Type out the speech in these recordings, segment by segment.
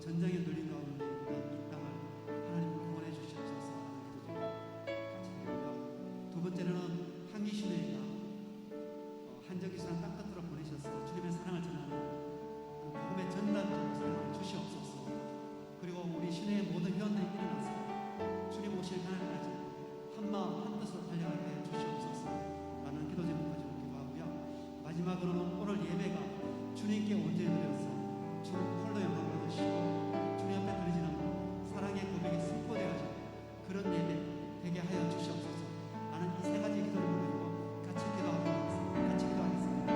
전쟁에 눌린 가운데 있는 이 땅을 하나님 구원해 주시옵소서 하는 기도 좀 같이 드리고요. 두 번째로는 한기신회가 한적이시는 땅 끝으로 보내셔서 주님의 사랑을 전하는 복음의 전단지로 사용해 주시옵소서. 그리고 우리 신회의 모든 회원들이 일어나서 주님 오실 날까지 한마음 한뜻으로 달려가게 해 주시옵소서 라는 기도 제목 가지고 기도하고요. 마지막으로는 오늘 예배가 주님께 온전히 드려서 주님 홀로 영광 받으시고 주님 앞에 드리지는 사랑의 고백이 승포되어지는 그런 예배 되게 하여 주시옵소서 라는 이 세 가지 기도를 가지고 같이 기도하겠습니다. 같이 기도하겠습니다.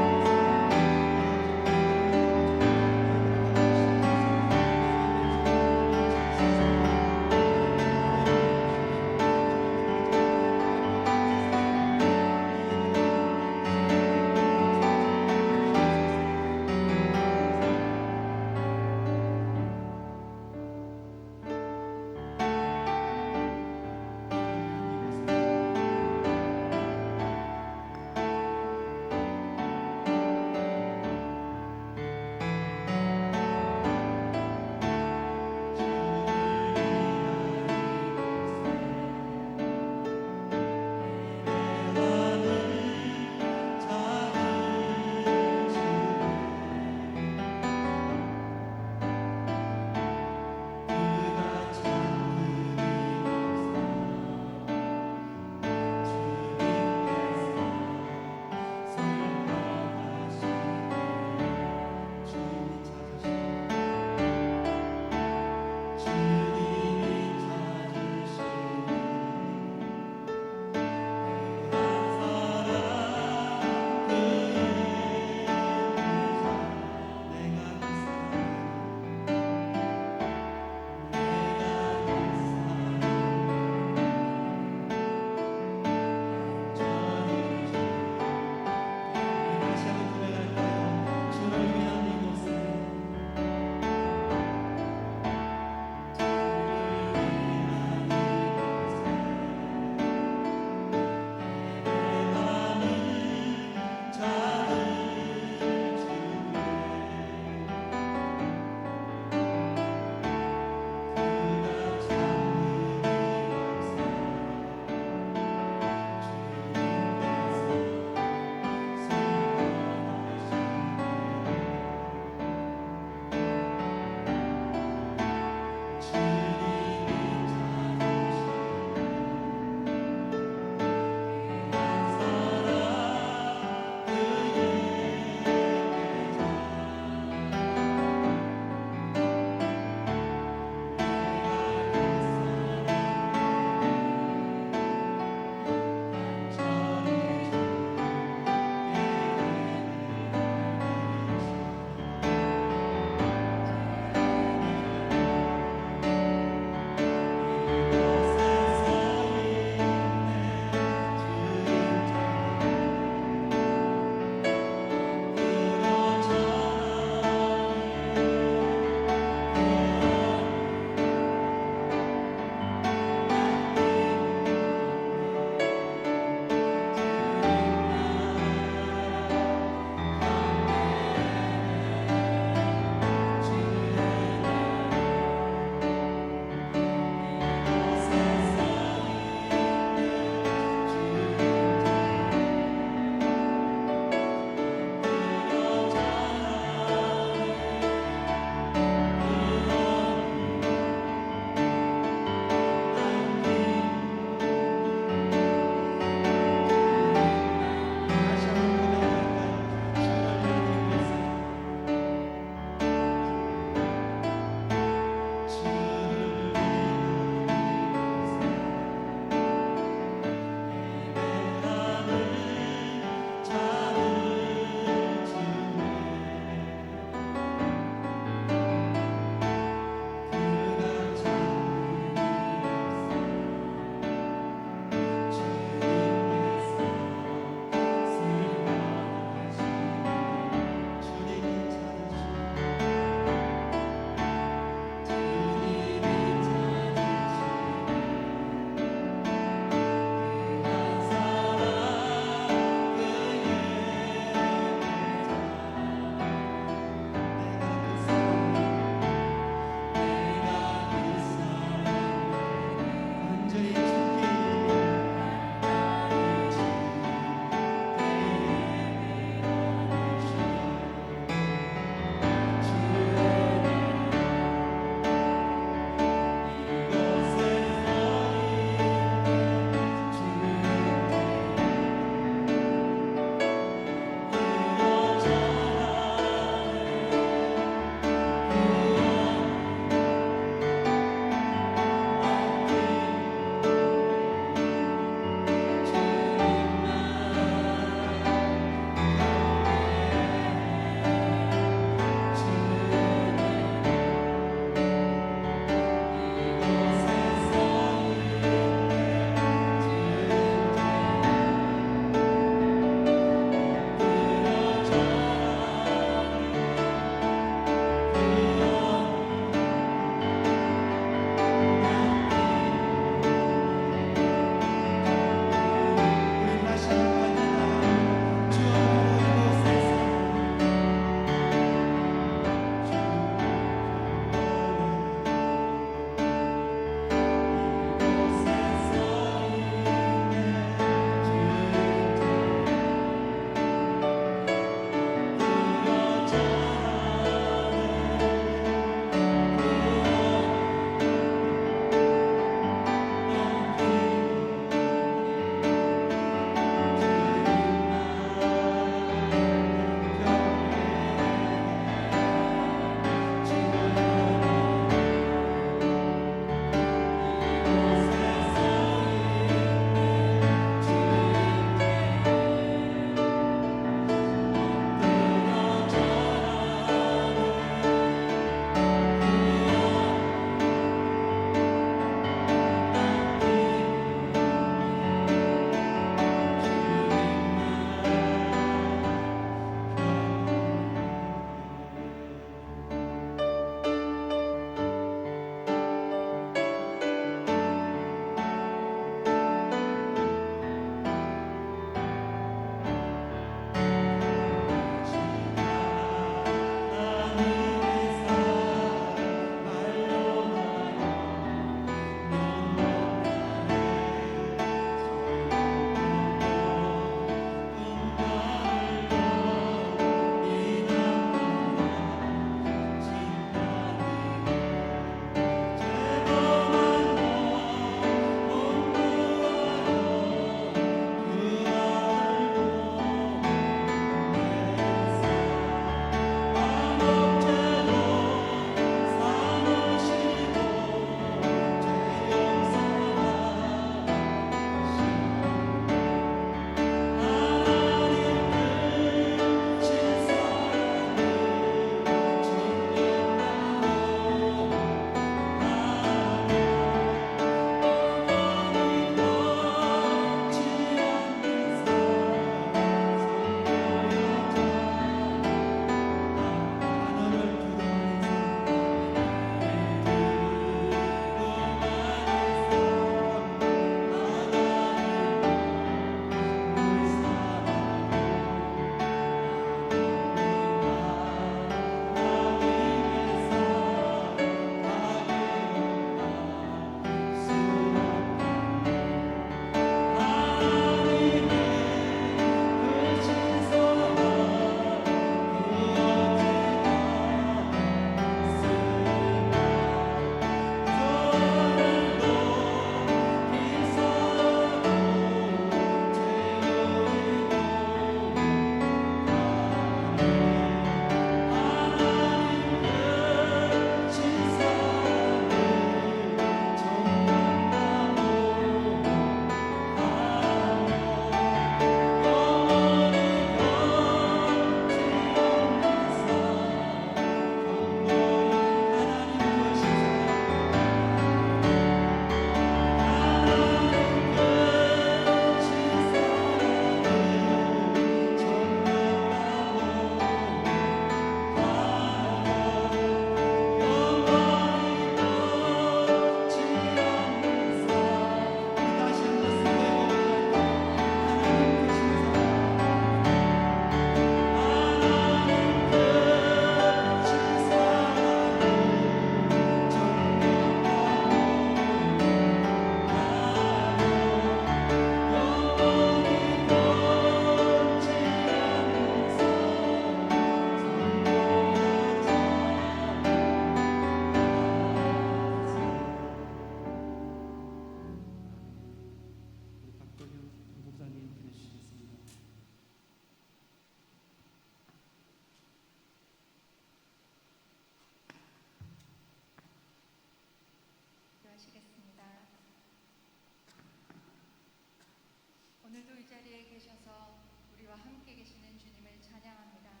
오늘도 이 자리에 계셔서 우리와 함께 계시는 주님을 찬양합니다.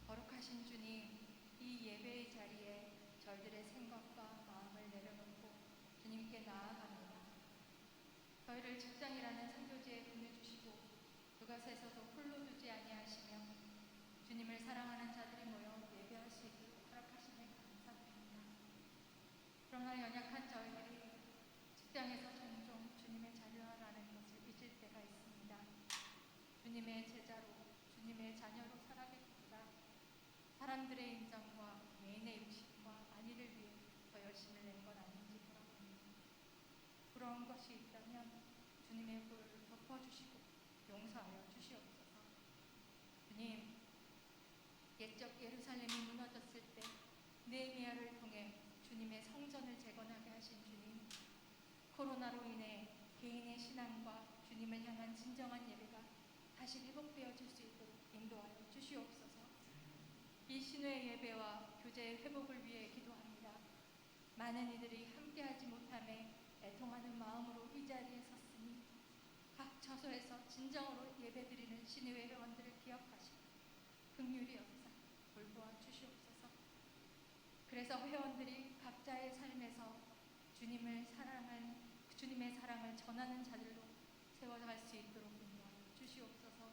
거룩하신 주님, 이 예배의 자리에 저희들의 생각과 마음을 내려놓고 주님께 나아갑니다. 저희를 직장이라는 선교지에 보내주시고 그것에서도 홀로 두지 아니하시며 주님을 사랑하는 자들이 모여 예배할 수 있도록 허락하심에 감사드립니다. 그러나 연약한 저희들이 직장에서 종종 주님의 자녀라는 것을 잊을 때가 있습니다. 주님의 제자로, 주님의 자녀로 살아가기보다 사람들의 인정과 개인의 욕심과 안위를 위해 더 열심을 낸 건 아닌지 돌아봅니다. 부러운 것이 있다면 주님의 불을 덮어주시고 용서하여 주시옵소서. 주님, 옛적 예루살렘이 무너졌을 때 느헤미야를 통해 주님의 성전을 재건하게 하신 주님, 코로나로 인해 개인의 신앙과 주님을 향한 진정한 예배가 다시 회복되어질 수 있도록 인도하여 주시옵소서. 이 신의 예배와 교제의 회복을 위해 기도합니다. 많은 이들이 함께하지 못함에 애통하는 마음으로 이 자리에 섰으니 각 처소에서 진정으로 예배드리는 신의 회원들을 기억하시고 긍휼히 여기사 돌보아 주시옵소서. 그래서 회원들이 각자의 삶에서 주님의 사랑을 전하는 자들로 세워갈 수 있도록 인도하여 주시옵소서.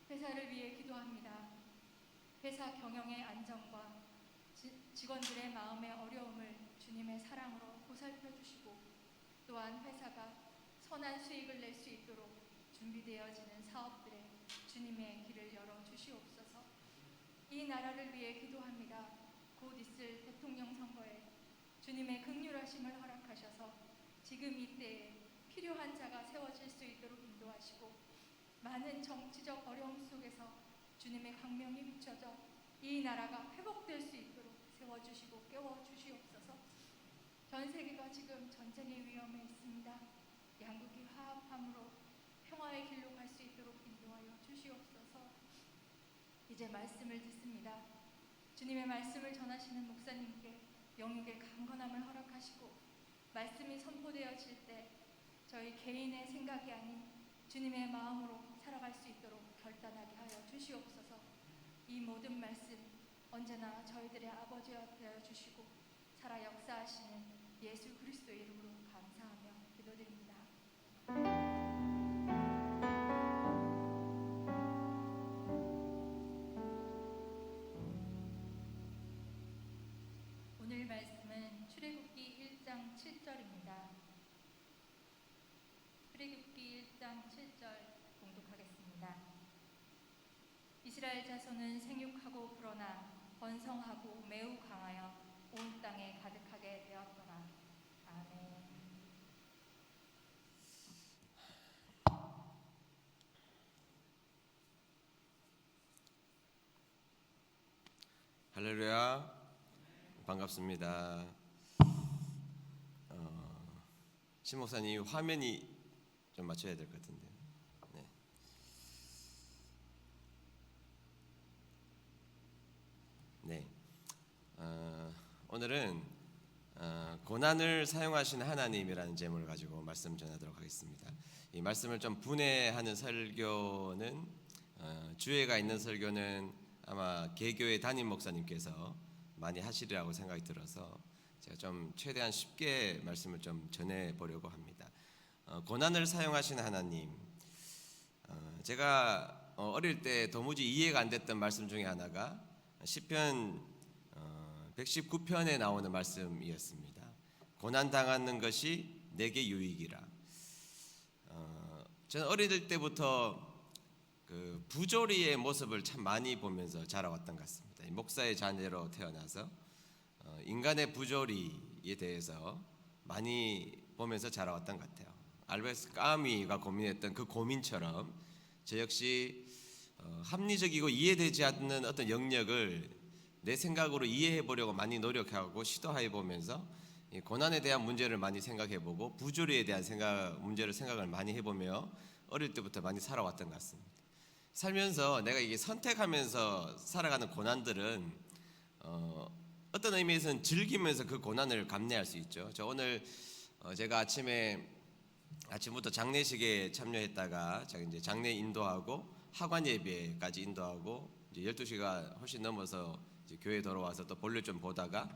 회사를 위해 기도합니다. 회사 경영의 안정과 직원들의 마음의 어려움을 주님의 사랑으로 보살펴 주시고 또한 회사가 선한 수익을 낼 수 있도록 준비되어지는 사업들에 주님의 길을 열어 주시옵소서. 이 나라를 위해 기도합니다. 곧 있을 대통령 선거에 주님의 긍휼하심을 허락하셔서 지금 이때에 필요한 자가 세워질 수 있도록 인도하시고 많은 정치적 어려움 속에서 주님의 광명이 비춰져 이 나라가 회복될 수 있도록 세워주시고 깨워주시옵소서. 전 세계가 지금 전쟁의 위험에 있습니다. 양국이 화합함으로 평화의 길로 갈 수 있도록 인도하여 주시옵소서. 이제 말씀을 듣습니다. 주님의 말씀을 전하시는 목사님께 영육의 강건함을 허락하시고 말씀이 선포되어질 때 저희 개인의 생각이 아닌 주님의 마음으로 살아갈 수 있도록 결단하게 하여 주시옵소서. 이 모든 말씀 언제나 저희들의 아버지가 되어 주시고 살아 역사하시는 예수 그리스도의 이름으로 감사하며 기도드립니다. 오늘 말씀은 출애굽기 1장 7절입니다. 출애굽기 1장 7절 봉독하겠습니다. 이스라엘 자손은 생육하고 불어나 번성하고 매우 강하여 온 땅에 가득하게 되었더라. 아멘. 할렐루야. 반갑습니다. 신 목사님 화면이 좀 맞춰야 될 것 같은데. 네. 오늘은 고난을 사용하시는 하나님이라는 제목을 가지고 말씀 전하도록 하겠습니다. 이 말씀을 좀 분해하는 설교는 주회가 있는 설교는 아마 개교의 담임 목사님께서 많이 하시리라고 생각이 들어서 제가 좀 최대한 쉽게 말씀을 좀 전해 보려고 합니다. 고난을 사용하시는 하나님. 제가 어릴 때 도무지 이해가 안 됐던 말씀 중에 하나가 시편 119편에 나오는 말씀이었습니다. 고난 당하는 것이 내게 유익이라. 저는 어릴 때부터 그 부조리의 모습을 참 많이 보면서 자라왔던 것 같습니다. 목사의 자녀로 태어나서 인간의 부조리에 대해서 많이 보면서 자라왔던 것 같아요. 알베스 까미가 고민했던 그 고민처럼 저 역시 합리적이고 이해되지 않는 어떤 영역을 내 생각으로 이해해 보려고 많이 노력하고 시도해 보면서 고난에 대한 문제를 많이 생각해 보고 부조리에 대한 문제를 생각을 많이 해보며 어릴 때부터 많이 살아왔던 것 같습니다. 살면서 내가 이게 선택하면서 살아가는 고난들은 어떤 의미에서는 즐기면서 그 고난을 감내할 수 있죠. 저 오늘 제가 아침에 아침부터 장례식에 참여했다가 제가 이제 장례 인도하고 하관 예배까지 인도하고 이제 12시가 훨씬 넘어서 이제 교회 돌아와서 또 볼일 좀 보다가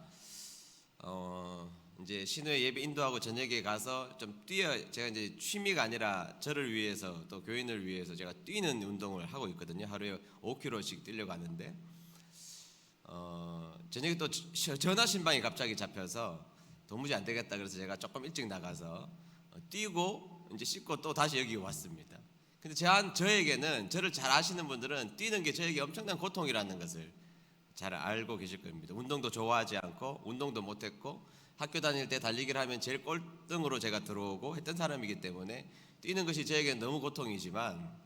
이제 신회 예배 인도하고 저녁에 가서 좀 제가 이제 취미가 아니라 저를 위해서 또 교인을 위해서 제가 뛰는 운동을 하고 있거든요. 하루에 5km씩 뛰려고 하는데 저녁에 또 전화 신방이 갑자기 잡혀서 도무지 안 되겠다 그래서 제가 조금 일찍 나가서 뛰고 이제 씻고 또 다시 여기 왔습니다. 근데 저에게는 저를 잘 아시는 분들은 뛰는 게 저에게 엄청난 고통이라는 것을 잘 알고 계실 겁니다. 운동도 좋아하지 않고 운동도 못했고 학교 다닐 때 달리기를 하면 제일 꼴등으로 제가 들어오고 했던 사람이기 때문에 뛰는 것이 저에게는 너무 고통이지만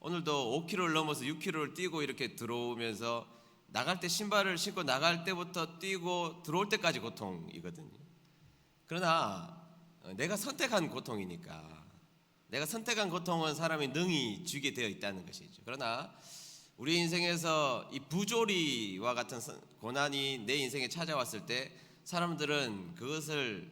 오늘도 5km를 넘어서 6km를 뛰고 이렇게 들어오면서 나갈 때 신발을 신고 나갈 때부터 뛰고 들어올 때까지 고통이거든요. 그러나 내가 선택한 고통이니까 내가 선택한 고통은 사람이 능히 주게 되어 있다는 것이죠. 그러나 우리 인생에서 이 부조리와 같은 고난이 내 인생에 찾아왔을 때 사람들은 그것을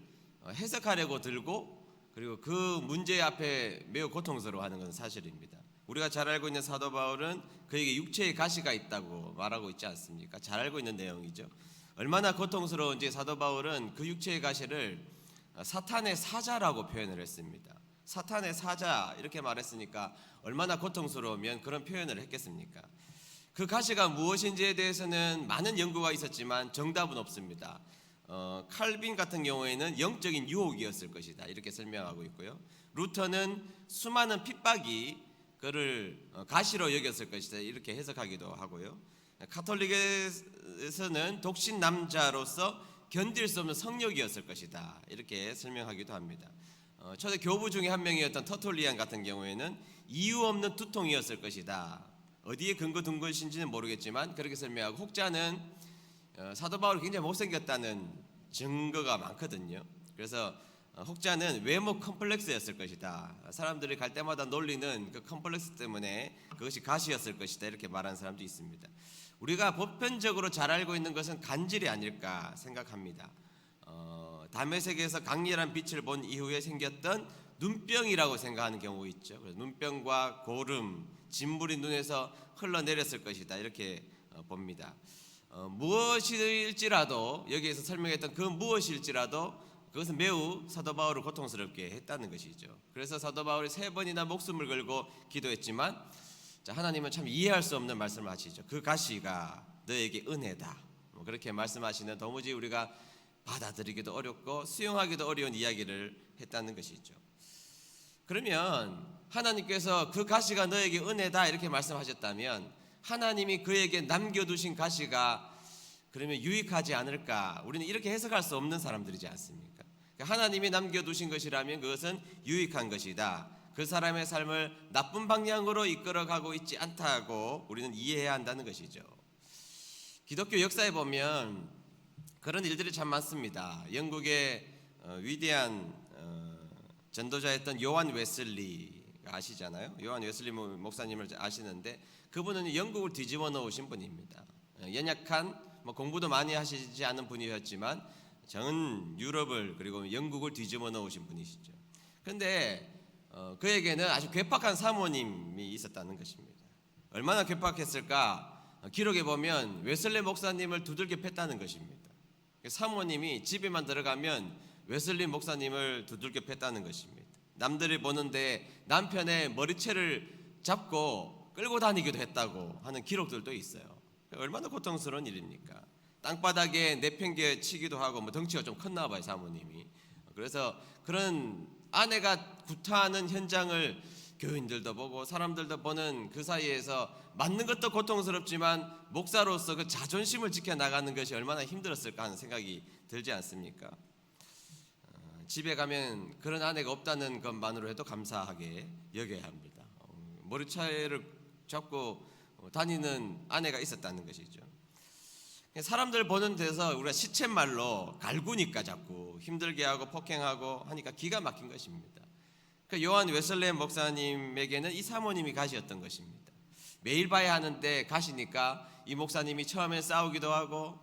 해석하려고 들고 그리고 그 문제 앞에 매우 고통스러워하는 것은 사실입니다. 우리가 잘 알고 있는 사도 바울은 그에게 육체의 가시가 있다고 말하고 있지 않습니까? 잘 알고 있는 내용이죠. 얼마나 고통스러운지 사도 바울은 그 육체의 가시를 사탄의 사자라고 표현을 했습니다. 사탄의 사자 이렇게 말했으니까 얼마나 고통스러우면 그런 표현을 했겠습니까? 그 가시가 무엇인지에 대해서는 많은 연구가 있었지만 정답은 없습니다. 칼빈 같은 경우에는 영적인 유혹이었을 것이다 이렇게 설명하고 있고요. 루터는 수많은 핍박이 그를 가시로 여겼을 것이다 이렇게 해석하기도 하고요. 가톨릭에서는 독신 남자로서 견딜 수 없는 성욕이었을 것이다 이렇게 설명하기도 합니다. 초대 교부 중에 한 명이었던 터툴리안 같은 경우에는 이유 없는 두통이었을 것이다. 어디에 근거 둔 것인지는 모르겠지만 그렇게 설명하고 혹자는 사도 바울이 굉장히 못생겼다는 증거가 많거든요. 그래서 혹자는 외모 컴플렉스였을 것이다. 사람들이 갈 때마다 놀리는 그 컴플렉스 때문에 그것이 가시였을 것이다 이렇게 말하는 사람도 있습니다. 우리가 보편적으로 잘 알고 있는 것은 간질이 아닐까 생각합니다. 다메섹에서 강렬한 빛을 본 이후에 생겼던 눈병이라고 생각하는 경우 있죠. 그래서 눈병과 고름, 진물이 눈에서 흘러내렸을 것이다 이렇게 봅니다. 무엇일지라도 여기에서 설명했던 그 무엇일지라도 그것은 매우 사도 바울을 고통스럽게 했다는 것이죠. 그래서 사도 바울이 3번이나 목숨을 걸고 기도했지만 하나님은 참 이해할 수 없는 말씀을 하시죠. 그 가시가 너에게 은혜다. 그렇게 말씀하시는 도무지 우리가 받아들이기도 어렵고 수용하기도 어려운 이야기를 했다는 것이죠. 그러면 하나님께서 그 가시가 너에게 은혜다 이렇게 말씀하셨다면 하나님이 그에게 남겨두신 가시가 그러면 유익하지 않을까? 우리는 이렇게 해석할 수 없는 사람들이지 않습니까? 하나님이 남겨두신 것이라면 그것은 유익한 것이다. 그 사람의 삶을 나쁜 방향으로 이끌어가고 있지 않다고 우리는 이해해야 한다는 것이죠. 기독교 역사에 보면 그런 일들이 참 많습니다. 영국의 위대한 전도자였던 요한 웨슬리가 아시잖아요. 요한 웨슬리 목사님을 아시는데 그분은 영국을 뒤집어 놓으신 분입니다. 연약한 공부도 많이 하시지 않은 분이었지만 전 유럽을 그리고 영국을 뒤집어 놓으신 분이시죠. 그런데 그에게는 아주 괴팍한 사모님이 있었다는 것입니다. 얼마나 괴팍했을까? 기록에 보면 웨슬리 목사님을 두들겨 팼다는 것입니다. 사모님이 집에만 들어가면 웨슬리 목사님을 두들겨 팼다는 것입니다. 남들이 보는데 남편의 머리채를 잡고 끌고 다니기도 했다고 하는 기록들도 있어요. 얼마나 고통스러운 일입니까? 땅바닥에 내팽개 치기도 하고 덩치가 좀 컸나 봐요 사모님이. 그래서 그런 아내가 구타하는 현장을 교인들도 보고 사람들도 보는 그 사이에서 맞는 것도 고통스럽지만 목사로서 그 자존심을 지켜나가는 것이 얼마나 힘들었을까 하는 생각이 들지 않습니까? 집에 가면 그런 아내가 없다는 것만으로 해도 감사하게 여겨야 합니다. 머리차를 잡고 다니는 아내가 있었다는 것이죠. 사람들 보는 데서 우리가 시쳇말로 갈구니까 자꾸 힘들게 하고 폭행하고 하니까 기가 막힌 것입니다. 요한 웨슬리 목사님에게는 이 사모님이 가시였던 것입니다. 매일 봐야 하는데 가시니까 이 목사님이 처음에 싸우기도 하고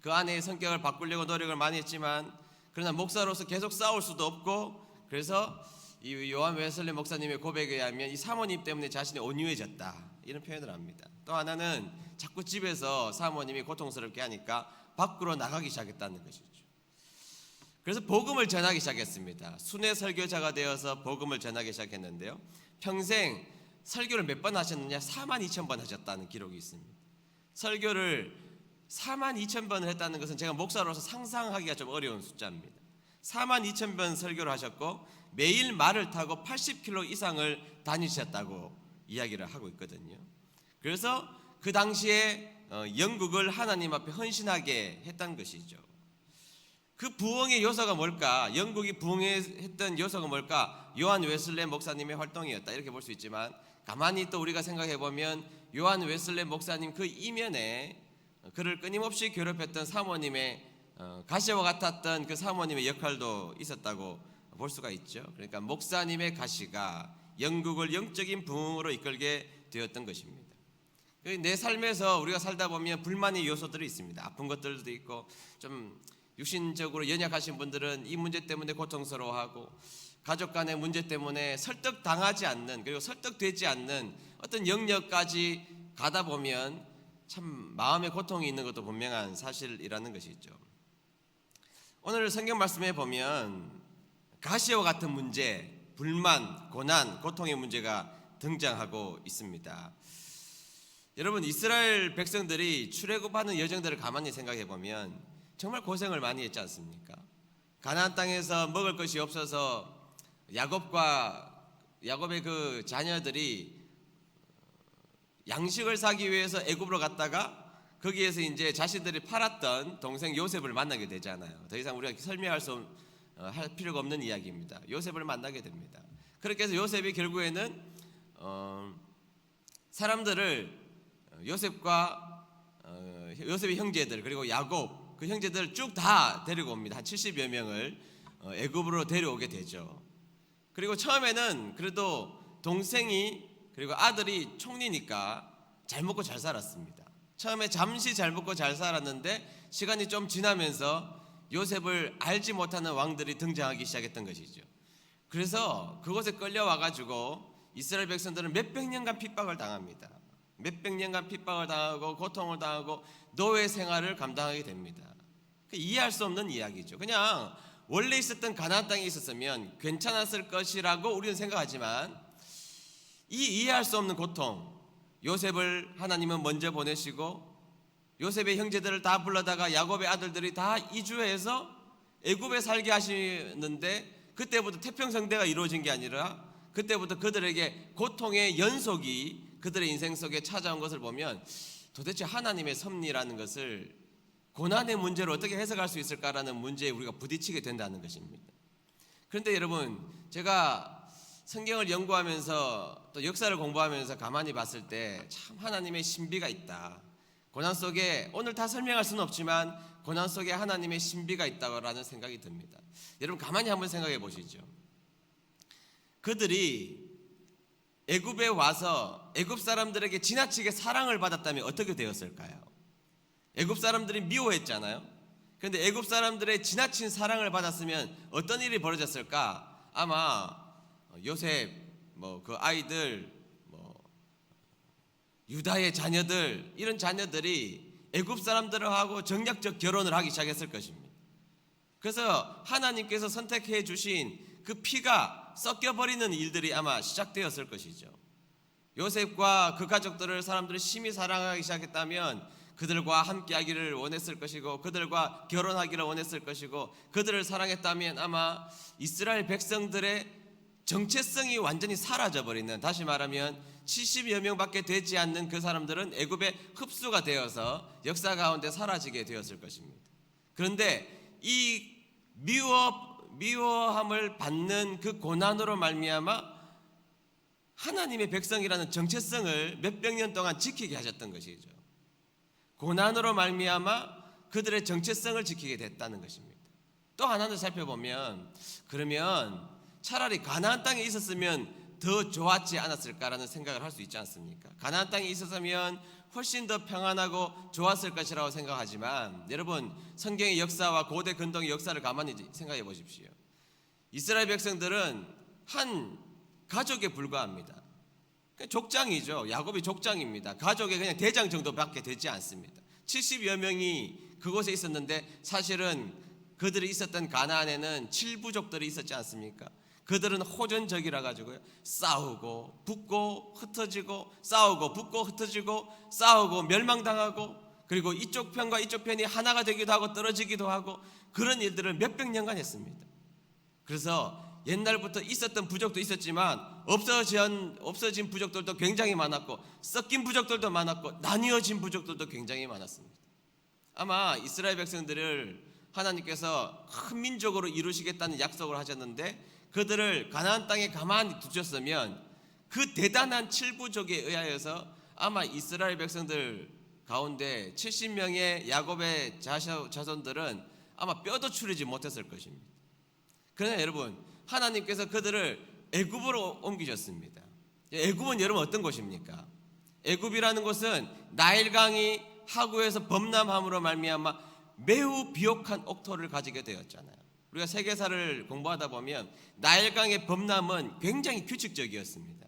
그 아내의 성격을 바꾸려고 노력을 많이 했지만 그러나 목사로서 계속 싸울 수도 없고 그래서 이 요한 웨슬리 목사님의 고백에 의하면 이 사모님 때문에 자신이 온유해졌다 이런 표현을 합니다. 또 하나는 자꾸 집에서 사모님이 고통스럽게 하니까 밖으로 나가기 시작했다는 것이죠. 그래서 복음을 전하기 시작했습니다. 순회 설교자가 되어서 복음을 전하기 시작했는데요. 평생 설교를 몇 번 하셨느냐? 42,000번 하셨다는 기록이 있습니다. 설교를 42,000번을 했다는 것은 제가 목사로서 상상하기가 좀 어려운 숫자입니다. 42,000번 설교를 하셨고 매일 말을 타고 80km 이상을 다니셨다고 이야기를 하고 있거든요. 그래서 그 당시에 영국을 하나님 앞에 헌신하게 했던 것이죠. 그 부흥의 요소가 뭘까? 영국이 부흥했던 요소가 뭘까? 요한 웨슬레 목사님의 활동이었다 이렇게 볼 수 있지만 가만히 또 우리가 생각해 보면 요한 웨슬레 목사님 그 이면에 그를 끊임없이 괴롭혔던 사모님의 가시와 같았던 그 사모님의 역할도 있었다고 볼 수가 있죠. 그러니까 목사님의 가시가 영국을 영적인 부흥으로 이끌게 되었던 것입니다. 내 삶에서 우리가 살다 보면 불만의 요소들이 있습니다. 아픈 것들도 있고 좀 육신적으로 연약하신 분들은 이 문제 때문에 고통스러워하고 가족 간의 문제 때문에 설득당하지 않는 그리고 설득되지 않는 어떤 영역까지 가다 보면 참 마음의 고통이 있는 것도 분명한 사실이라는 것이죠. 오늘 성경 말씀에 보면 가시와 같은 문제, 불만, 고난, 고통의 문제가 등장하고 있습니다. 여러분 이스라엘 백성들이 출애굽하는 여정들을 가만히 생각해 보면 정말 고생을 많이 했지 않습니까? 가나안 땅에서 먹을 것이 없어서 야곱의 그 자녀들이 양식을 사기 위해서 애굽으로 갔다가 거기에서 이제 자신들이 팔았던 동생 요셉을 만나게 되잖아요. 더 이상 우리가 설명할 할 필요가 없는 이야기입니다. 요셉을 만나게 됩니다. 그렇게 해서 요셉이 결국에는 사람들을 요셉의 형제들 그리고 야곱 그 형제들 쭉 다 데리고 옵니다. 한 70여 명을 애굽으로 데려오게 되죠. 그리고 처음에는 그래도 동생이 그리고 아들이 총리니까 잘 먹고 잘 살았습니다. 처음에 잠시 잘 먹고 잘 살았는데 시간이 좀 지나면서 요셉을 알지 못하는 왕들이 등장하기 시작했던 것이죠. 그래서 그곳에 끌려와 가지고 이스라엘 백성들은 몇백 년간 핍박을 당합니다. 몇백 년간 핍박을 당하고 고통을 당하고 노예 생활을 감당하게 됩니다. 이해할 수 없는 이야기죠. 그냥 원래 있었던 가나안 땅에 있었으면 괜찮았을 것이라고 우리는 생각하지만 이 이해할 수 없는 고통, 요셉을 하나님은 먼저 보내시고 요셉의 형제들을 다 불러다가 야곱의 아들들이 다 이주해서 애굽에 살게 하시는데 그때부터 태평성대가 이루어진 게 아니라 그때부터 그들에게 고통의 연속이 그들의 인생 속에 찾아온 것을 보면 도대체 하나님의 섭리라는 것을 고난의 문제로 어떻게 해석할 수 있을까라는 문제에 우리가 부딪히게 된다는 것입니다. 그런데 여러분 제가 성경을 연구하면서 또 역사를 공부하면서 가만히 봤을 때 참 하나님의 신비가 있다. 고난 속에 오늘 다 설명할 수는 없지만 고난 속에 하나님의 신비가 있다라는 생각이 듭니다. 여러분 가만히 한번 생각해 보시죠. 그들이 애굽에 와서 애굽 사람들에게 지나치게 사랑을 받았다면 어떻게 되었을까요? 애굽 사람들이 미워했잖아요. 그런데 애굽 사람들의 지나친 사랑을 받았으면 어떤 일이 벌어졌을까? 아마 요셉 그 아이들 유다의 자녀들 이런 자녀들이 애굽 사람들하고 정략적 결혼을 하기 시작했을 것입니다. 그래서 하나님께서 선택해 주신 그 피가 섞여버리는 일들이 아마 시작되었을 것이죠. 요셉과 그 가족들을 사람들이 심히 사랑하기 시작했다면 그들과 함께하기를 원했을 것이고 그들과 결혼하기를 원했을 것이고 그들을 사랑했다면 아마 이스라엘 백성들의 정체성이 완전히 사라져버리는, 다시 말하면 70여 명밖에 되지 않는 그 사람들은 애굽에 흡수가 되어서 역사 가운데 사라지게 되었을 것입니다. 그런데 이 미워함을 받는 그 고난으로 말미암아 하나님의 백성이라는 정체성을 몇백 년 동안 지키게 하셨던 것이죠. 고난으로 말미암아 그들의 정체성을 지키게 됐다는 것입니다. 또 하나를 살펴보면 그러면 차라리 가나안 땅에 있었으면 더 좋았지 않았을까라는 생각을 할 수 있지 않습니까? 가나안 땅에 있었으면 훨씬 더 평안하고 좋았을 것이라고 생각하지만 여러분 성경의 역사와 고대 근동의 역사를 가만히 생각해 보십시오. 이스라엘 백성들은 한 가족에 불과합니다. 족장이죠. 야곱이 족장입니다. 가족의 그냥 대장 정도밖에 되지 않습니다. 70여 명이 그곳에 있었는데 사실은 그들이 있었던 가나안에는 7부족들이 있었지 않습니까? 그들은 호전적이라 가지고요, 싸우고 붙고 흩어지고 싸우고 붙고 흩어지고 싸우고 멸망당하고, 그리고 이쪽 편과 이쪽 편이 하나가 되기도 하고 떨어지기도 하고, 그런 일들을 몇백 년간 했습니다. 그래서 옛날부터 있었던 부족도 있었지만 없어진 부족들도 굉장히 많았고, 섞인 부족들도 많았고, 나뉘어진 부족들도 굉장히 많았습니다. 아마 이스라엘 백성들을 하나님께서 큰 민족으로 이루시겠다는 약속을 하셨는데, 그들을 가나안 땅에 가만히 두셨으면 그 대단한 7부족에 의하여서 아마 이스라엘 백성들 가운데 70명의 야곱의 자손들은 아마 뼈도 추리지 못했을 것입니다. 그러나 여러분, 하나님께서 그들을 애굽으로 옮기셨습니다. 애굽은 여러분 어떤 곳입니까? 애굽이라는 곳은 나일강이 하구에서 범람함으로 말미암아 매우 비옥한 옥토를 가지게 되었잖아요. 우리가 세계사를 공부하다 보면 나일강의 범람은 굉장히 규칙적이었습니다.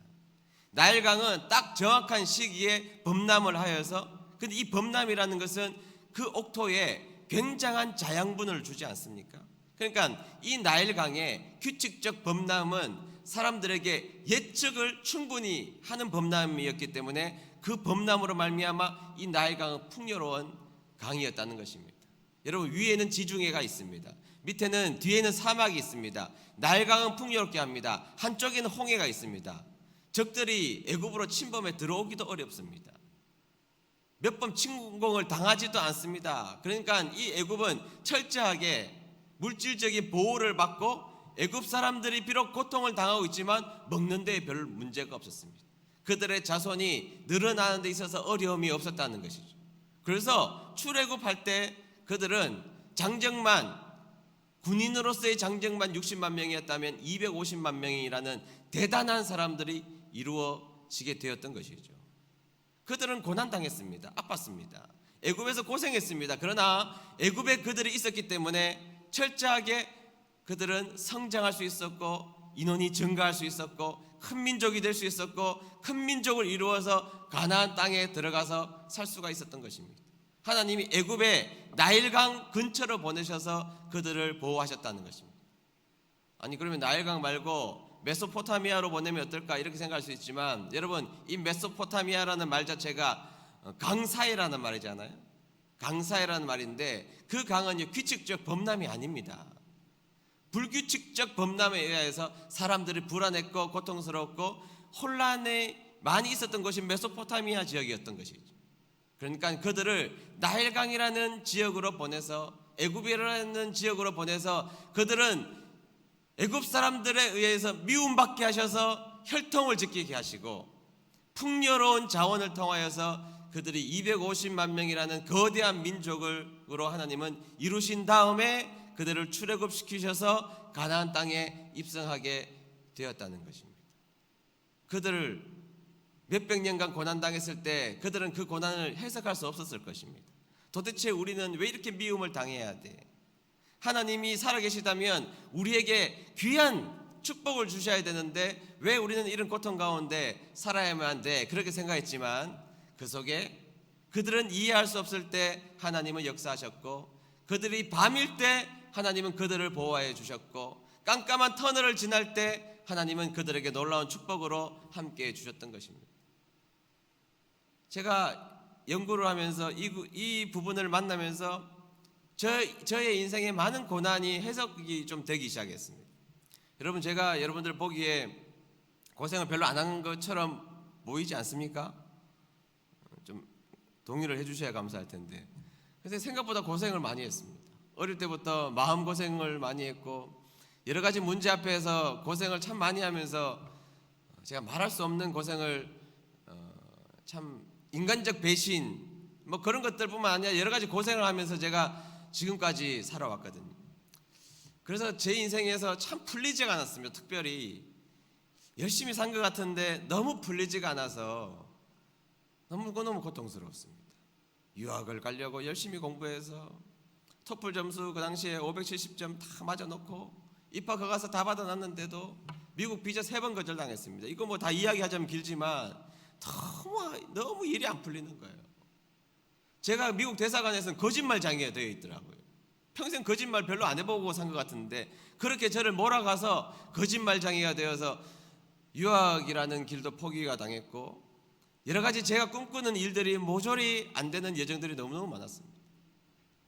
나일강은 딱 정확한 시기에 범람을 하여서, 근데 이 범람이라는 것은 그 옥토에 굉장한 자양분을 주지 않습니까? 그러니까 이 나일강의 규칙적 범람은 사람들에게 예측을 충분히 하는 범람이었기 때문에 그 범람으로 말미암아 이 나일강은 풍요로운 강이었다는 것입니다. 여러분, 위에는 지중해가 있습니다. 밑에는 뒤에는 사막이 있습니다. 나일강은 풍요롭게 합니다. 한쪽에는 홍해가 있습니다. 적들이 애굽으로 침범해 들어오기도 어렵습니다. 몇 번 침공을 당하지도 않습니다. 그러니까 이 애굽은 철저하게 물질적인 보호를 받고, 애굽 사람들이 비록 고통을 당하고 있지만 먹는 데에 별 문제가 없었습니다. 그들의 자손이 늘어나는 데 있어서 어려움이 없었다는 것이죠. 그래서 출애굽할 때 그들은 군인으로서의 장정만 60만 명이었다면 250만 명이라는 대단한 사람들이 이루어지게 되었던 것이죠. 그들은 고난당했습니다. 아팠습니다. 애굽에서 고생했습니다. 그러나 애굽에 그들이 있었기 때문에 철저하게 그들은 성장할 수 있었고, 인원이 증가할 수 있었고, 큰 민족이 될 수 있었고, 큰 민족을 이루어서 가나안 땅에 들어가서 살 수가 있었던 것입니다. 하나님이 애굽에 나일강 근처로 보내셔서 그들을 보호하셨다는 것입니다. 아니, 그러면 나일강 말고 메소포타미아로 보내면 어떨까 이렇게 생각할 수 있지만, 여러분, 이 메소포타미아라는 말 자체가 강사이라는 말이잖아요. 강사이라는 말인데, 그 강은 규칙적 범람이 아닙니다. 불규칙적 범람에 의해서 사람들이 불안했고 고통스럽고 혼란이 많이 있었던 것이 메소포타미아 지역이었던 것이죠. 그러니까 그들을 나일강이라는 지역으로 보내서, 애굽이라는 지역으로 보내서, 그들은 애굽 사람들에 의해서 미움받게 하셔서 혈통을 지키게 하시고, 풍요로운 자원을 통하여서 그들이 250만 명이라는 거대한 민족으로 하나님은 이루신 다음에 그들을 출애굽시키셔서 가나안 땅에 입성하게 되었다는 것입니다. 그들을 몇백 년간 고난당했을 때 그들은 그 고난을 해석할 수 없었을 것입니다. 도대체 우리는 왜 이렇게 미움을 당해야 돼? 하나님이 살아계시다면 우리에게 귀한 축복을 주셔야 되는데 왜 우리는 이런 고통 가운데 살아야만 돼? 그렇게 생각했지만, 그 속에 그들은 이해할 수 없을 때 하나님은 역사하셨고, 그들이 밤일 때 하나님은 그들을 보호해 주셨고, 깜깜한 터널을 지날 때 하나님은 그들에게 놀라운 축복으로 함께해 주셨던 것입니다. 제가 연구를 하면서 이 부분을 만나면서 저의 인생에 많은 고난이 해석이 좀 되기 시작했습니다. 여러분, 제가 여러분들 보기에 고생을 별로 안 한 것처럼 보이지 않습니까? 좀 동의를 해주셔야 감사할 텐데, 그래서 생각보다 고생을 많이 했습니다. 어릴 때부터 마음고생을 많이 했고, 여러 가지 문제 앞에서 고생을 참 많이 하면서 제가 말할 수 없는 고생을 참 인간적 배신 뭐 그런 것들뿐만 아니라 여러 가지 고생을 하면서 제가 지금까지 살아왔거든요. 그래서 제 인생에서 참 풀리지가 않았습니다. 특별히 열심히 산 것 같은데 너무 풀리지가 않아서 너무 고통스러웠습니다. 유학을 가려고 열심히 공부해서 토플 점수 그 당시에 570점 다 맞아놓고 입학 허가서 다 받아놨는데도 미국 비자 3번 거절당했습니다. 이거 뭐 다 이야기하자면 길지만 너무 일이 안 풀리는 거예요. 제가 미국 대사관에서는 거짓말장애가 되어 있더라고요. 평생 거짓말 별로 안 해보고 산 것 같은데 그렇게 저를 몰아가서 거짓말장애가 되어서 유학이라는 길도 포기가 당했고 여러 가지 제가 꿈꾸는 일들이 모조리 안 되는 여정들이 너무너무 많았습니다.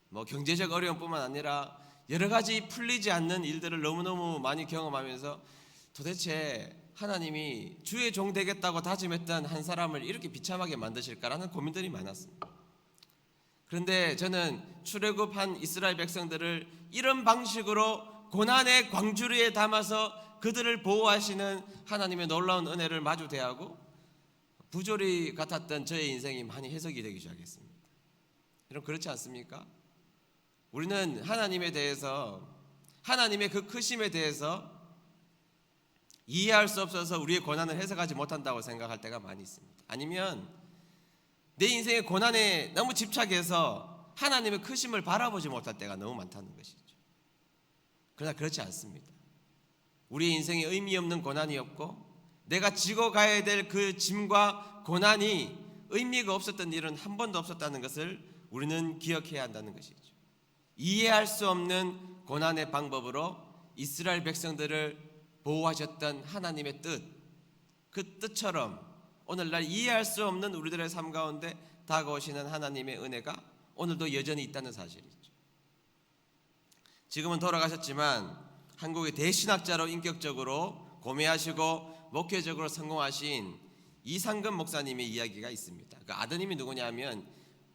뭐 경제적 어려움뿐만 아니라 여러 가지 풀리지 않는 일들을 너무너무 많이 경험하면서 도대체 하나님이 주의 종 되겠다고 다짐했던 한 사람을 이렇게 비참하게 만드실까라는 고민들이 많았습니다. 그런데 저는 출애굽한 이스라엘 백성들을 이런 방식으로 고난의 광주리에 담아서 그들을 보호하시는 하나님의 놀라운 은혜를 마주 대하고 부조리 같았던 저의 인생이 많이 해석이 되기 시작했습니다. 여러분 그렇지 않습니까? 우리는 하나님에 대해서 하나님의 그 크심에 대해서 이해할 수 없어서 우리의 고난을 해석하지 못한다고 생각할 때가 많이 있습니다. 아니면 내 인생의 고난에 너무 집착해서 하나님의 크심을 바라보지 못할 때가 너무 많다는 것이죠. 그러나 그렇지 않습니다. 우리의 인생에 의미 없는 고난이 없고 내가 지고 가야 될 그 짐과 고난이 의미가 없었던 일은 한 번도 없었다는 것을 우리는 기억해야 한다는 것이죠. 이해할 수 없는 고난의 방법으로 이스라엘 백성들을 보호하셨던 하나님의 뜻, 그 뜻처럼 오늘날 이해할 수 없는 우리들의 삶 가운데 다가오시는 하나님의 은혜가 오늘도 여전히 있다는 사실이죠. 지금은 돌아가셨지만 한국의 대신학자로 인격적으로 고매하시고 목회적으로 성공하신 이상근 목사님의 이야기가 있습니다. 그 아드님이 누구냐면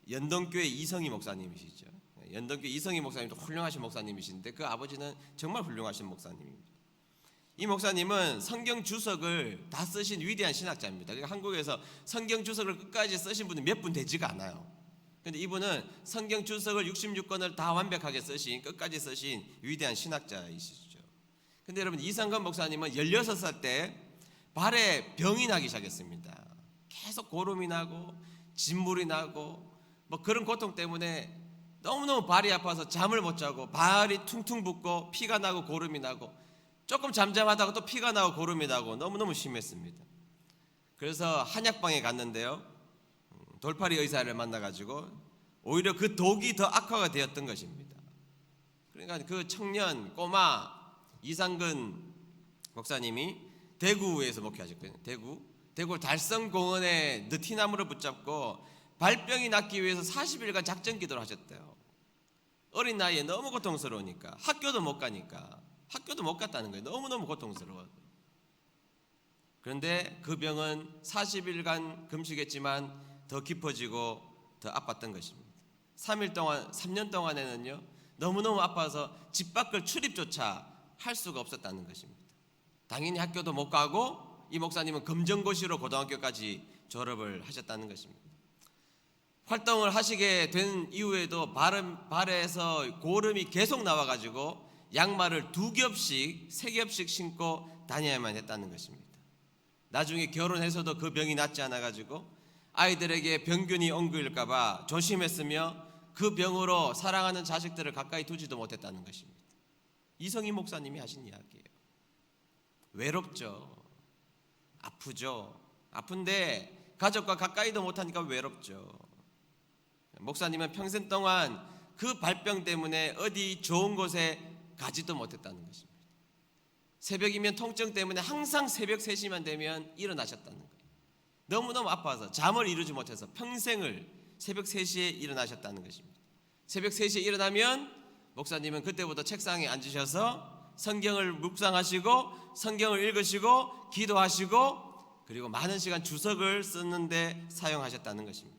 연동교회 이성희 목사님이시죠. 연동교회 이성희 목사님도 훌륭하신 목사님이신데 그 아버지는 정말 훌륭하신 목사님입니다. 이 목사님은 성경 주석을 다 쓰신 위대한 신학자입니다. 그러니까 한국에서 성경 주석을 끝까지 쓰신 분이 몇 분 되지가 않아요. 그런데 이분은 성경 주석을 66권을 다 완벽하게 쓰신 끝까지 쓰신 위대한 신학자이시죠. 그런데 여러분 이상근 목사님은 16살 때 발에 병이 나기 시작했습니다. 계속 고름이 나고 진물이 나고 뭐 그런 고통 때문에 너무너무 발이 아파서 잠을 못 자고 발이 퉁퉁 붓고 피가 나고 고름이 나고 조금 잠잠하다가 또 피가 나고 고름이 나고 너무너무 심했습니다. 그래서 한약방에 갔는데요. 돌팔이 의사를 만나가지고 오히려 그 독이 더 악화가 되었던 것입니다. 그러니까 그 청년 꼬마 이상근 목사님이 대구에서 목회하셨거든요. 대구 달성공원에 느티나무를 붙잡고 발병이 낫기 위해서 40일간 작전 기도를 하셨대요. 어린 나이에 너무 고통스러우니까 학교도 못 가니까 학교도 못 갔다는 거예요. 너무너무 고통스러워서. 그런데 그 병은 40일간 금식했지만 더 깊어지고 더 아팠던 것입니다. 3년 동안에는요 너무너무 아파서 집 밖을 출입조차 할 수가 없었다는 것입니다. 당연히 학교도 못 가고 이 목사님은 검정고시로 고등학교까지 졸업을 하셨다는 것입니다. 활동을 하시게 된 이후에도 발에서 고름이 계속 나와가지고 양말을 2겹씩 3겹씩 신고 다녀야만 했다는 것입니다. 나중에 결혼해서도 그 병이 낫지 않아가지고 아이들에게 병균이 옮길까봐 조심했으며 그 병으로 사랑하는 자식들을 가까이 두지도 못했다는 것입니다. 이성희 목사님이 하신 이야기예요. 외롭죠. 아프죠. 아픈데 가족과 가까이도 못하니까 외롭죠. 목사님은 평생 동안 그 발병 때문에 어디 좋은 곳에 가지도 못했다는 것입니다. 새벽이면 통증 때문에 항상 새벽 3시만 되면 일어나셨다는 거예요. 너무너무 아파서 잠을 이루지 못해서 평생을 새벽 3시에 일어나셨다는 것입니다. 새벽 3시에 일어나면 목사님은 그때부터 책상에 앉으셔서 성경을 묵상하시고 성경을 읽으시고 기도하시고 그리고 많은 시간 주석을 쓰는데 사용하셨다는 것입니다.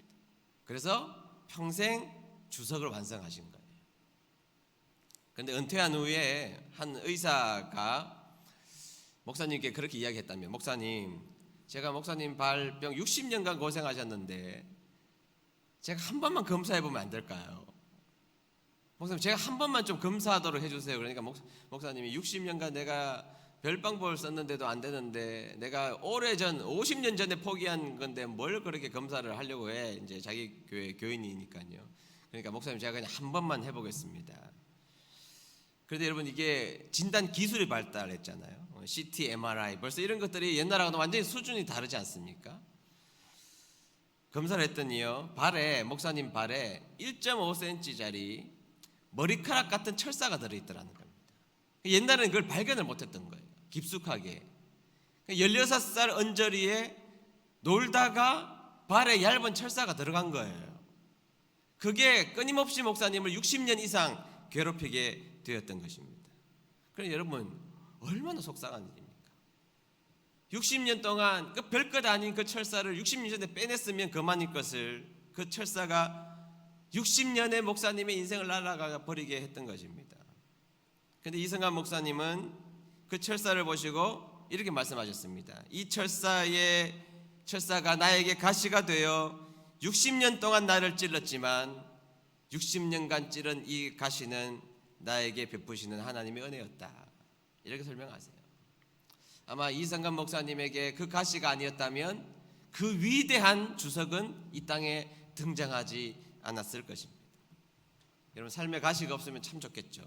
그래서 평생 주석을 완성하신 거예요. 그런데 은퇴한 후에 한 의사가 목사님께 그렇게 이야기했다며, 목사님, 제가 목사님 발병 60년간 고생하셨는데 제가 한 번만 검사해보면 안 될까요? 목사님, 제가 한 번만 좀 검사하도록 해주세요. 그러니까 목사님이 60년간 내가 별방법을 썼는데도 안 되는데 내가 오래전 50년 전에 포기한 건데 뭘 그렇게 검사를 하려고 해. 이제 자기 교회 교인이니까요. 그러니까 목사님, 제가 그냥 한 번만 해보겠습니다. 그런데 여러분, 이게 진단 기술이 발달했잖아요. CT, MRI 벌써 이런 것들이 옛날하고는 완전히 수준이 다르지 않습니까? 검사를 했더니요, 목사님 발에 1.5cm짜리 머리카락 같은 철사가 들어있더라는 겁니다. 옛날에는 그걸 발견을 못했던 거예요. 깊숙하게 16살 언저리에 놀다가 발에 얇은 철사가 들어간 거예요. 그게 끊임없이 목사님을 60년 이상 괴롭히게 되었던 것입니다. 그럼 여러분, 얼마나 속상한 일입니까? 60년 동안 그 별것 아닌 그 철사를 60년 전에 빼냈으면 그만일 것을, 그 철사가 60년의 목사님의 인생을 날아가 버리게 했던 것입니다. 그런데 이성환 목사님은 그 철사를 보시고 이렇게 말씀하셨습니다. 이 철사가 나에게 가시가 되어 60년 동안 나를 찔렀지만 60년간 찌른 이 가시는 나에게 베푸시는 하나님의 은혜였다. 이렇게 설명하세요. 아마 이성환 목사님에게 그 가시가 아니었다면 그 위대한 주석은 이 땅에 등장하지 않았을 것입니다. 여러분, 삶에 가시가 없으면 참 좋겠죠.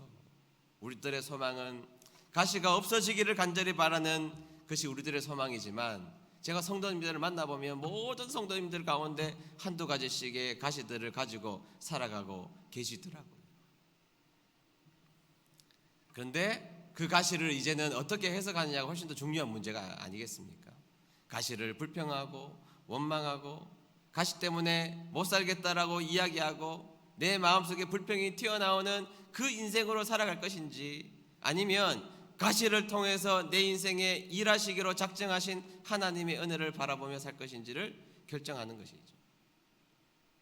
우리들의 소망은 가시가 없어지기를 간절히 바라는 것이 우리들의 소망이지만, 제가 성도님들을 만나보면 모든 성도님들 가운데 한두 가지씩의 가시들을 가지고 살아가고 계시더라고요. 그런데 그 가시를 이제는 어떻게 해석하느냐가 훨씬 더 중요한 문제가 아니겠습니까? 가시를 불평하고 원망하고 가시 때문에 못 살겠다라고 이야기하고 내 마음속에 불평이 튀어나오는 그 인생으로 살아갈 것인지, 아니면 가시를 통해서 내 인생에 일하시기로 작정하신 하나님의 은혜를 바라보며 살 것인지를 결정하는 것이죠.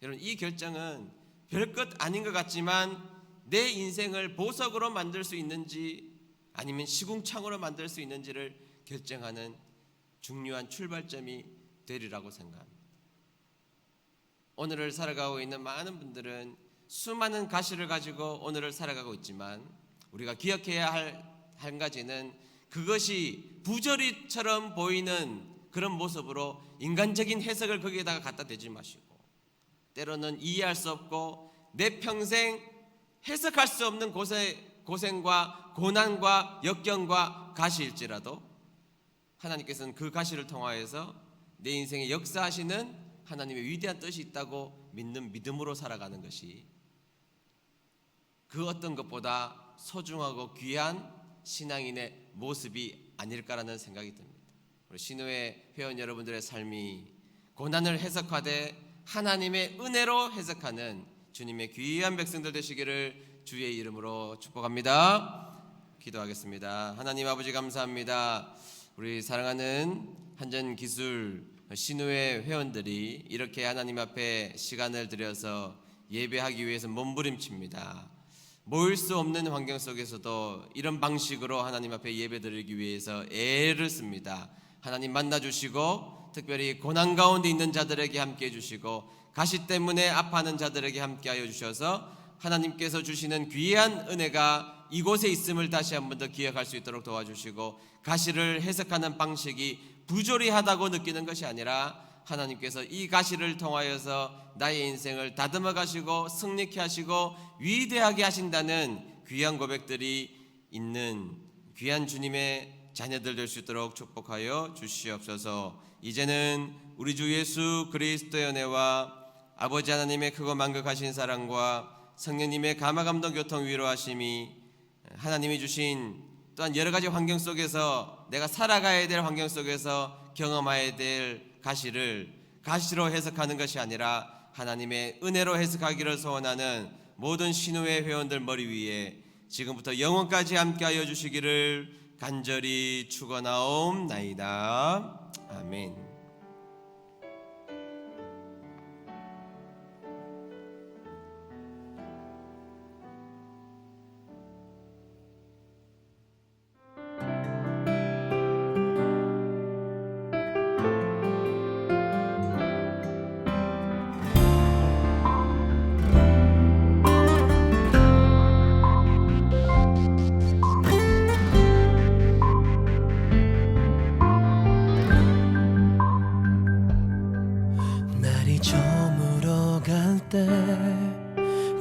여러분, 이 결정은 별것 아닌 것 같지만 내 인생을 보석으로 만들 수 있는지 아니면 시궁창으로 만들 수 있는지를 결정하는 중요한 출발점이 되리라고 생각합니다. 오늘을 살아가고 있는 많은 분들은 수많은 가시를 가지고 오늘을 살아가고 있지만, 우리가 기억해야 할 한 가지는 그것이 부조리처럼 보이는 그런 모습으로 인간적인 해석을 거기에다가 갖다 대지 마시고, 때로는 이해할 수 없고 내 평생 해석할 수 없는 고생과 고난과 역경과 가시일지라도 하나님께서는 그 가시를 통하여서 내 인생에 역사하시는 하나님의 위대한 뜻이 있다고 믿는 믿음으로 살아가는 것이 그 어떤 것보다 소중하고 귀한 신앙인의 모습이 아닐까라는 생각이 듭니다. 우리 신우회 회원 여러분들의 삶이 고난을 해석하되 하나님의 은혜로 해석하는 주님의 귀한 백성들 되시기를 주의 이름으로 축복합니다. 기도하겠습니다. 하나님 아버지, 감사합니다. 우리 사랑하는 한전기술 신우회 회원들이 이렇게 하나님 앞에 시간을 들여서 예배하기 위해서 몸부림칩니다. 모일 수 없는 환경 속에서도 이런 방식으로 하나님 앞에 예배드리기 위해서 애를 씁니다. 하나님 만나주시고 특별히 고난 가운데 있는 자들에게 함께해 주시고 가시 때문에 아파하는 자들에게 함께하여 주셔서 하나님께서 주시는 귀한 은혜가 이곳에 있음을 다시 한 번 더 기억할 수 있도록 도와주시고, 가시를 해석하는 방식이 부조리하다고 느끼는 것이 아니라 하나님께서 이 가시를 통하여서 나의 인생을 다듬어 가시고 승리케 하시고 위대하게 하신다는 귀한 고백들이 있는 귀한 주님의 자녀들 될 수 있도록 축복하여 주시옵소서. 이제는 우리 주 예수 그리스도의 은혜와 아버지 하나님의 크고 만극하신 사랑과 성령님의 감화감동 교통 위로하심이, 하나님이 주신 또한 여러 가지 환경 속에서 내가 살아가야 될 환경 속에서 경험해야 될 가시를 가시로 해석하는 것이 아니라 하나님의 은혜로 해석하기를 소원하는 모든 신우회 회원들 머리 위에 지금부터 영원까지 함께하여 주시기를 간절히 축원하옵나이다. 아멘.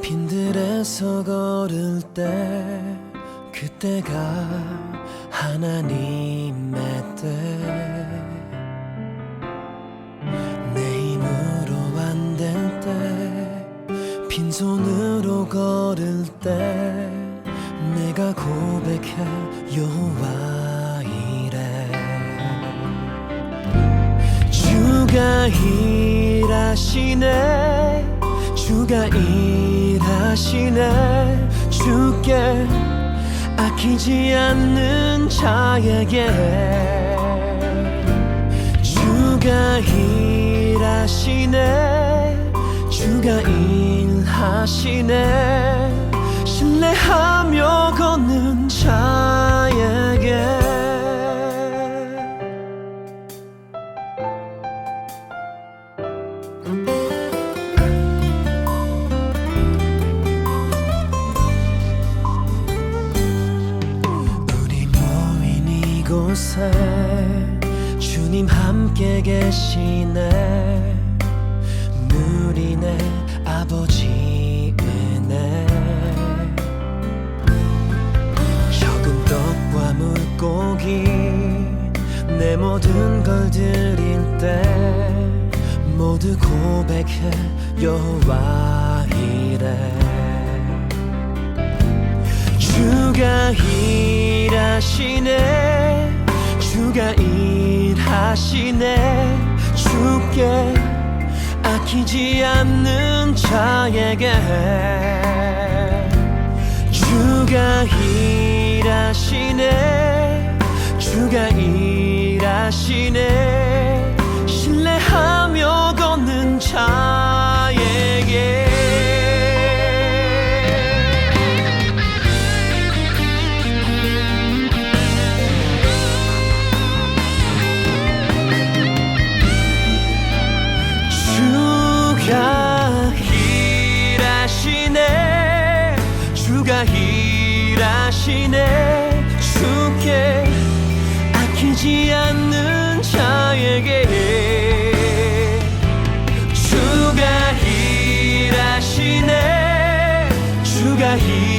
빈들에서 걸을 때 그때가 하나님의 뜻 내 힘으로 안 될 때 빈손으로 걸을 때 내가 고백해 여호와 이래 주가 일하시네 주가 일하시네 주께 아끼지 않는 자에게 주가 일하시네 주가 일하시네 신뢰하며 걷는 자에게 우리 모인 이곳에 주님 함께 계시네 누리네 아버지 은혜 적은 떡과 물고기 내 모든 걸 드릴 때 모두 고백해 여호와 이래 주가 일하시네 주가 일하시네 주께 아끼지 않는 자에게 주가 일하시네 주가 일하시네 신뢰하며 걷는 자에게 주가 일하시네 주가 일하시네 주께 아끼지 않는 자에게 주가 일하시네 주가 일하시네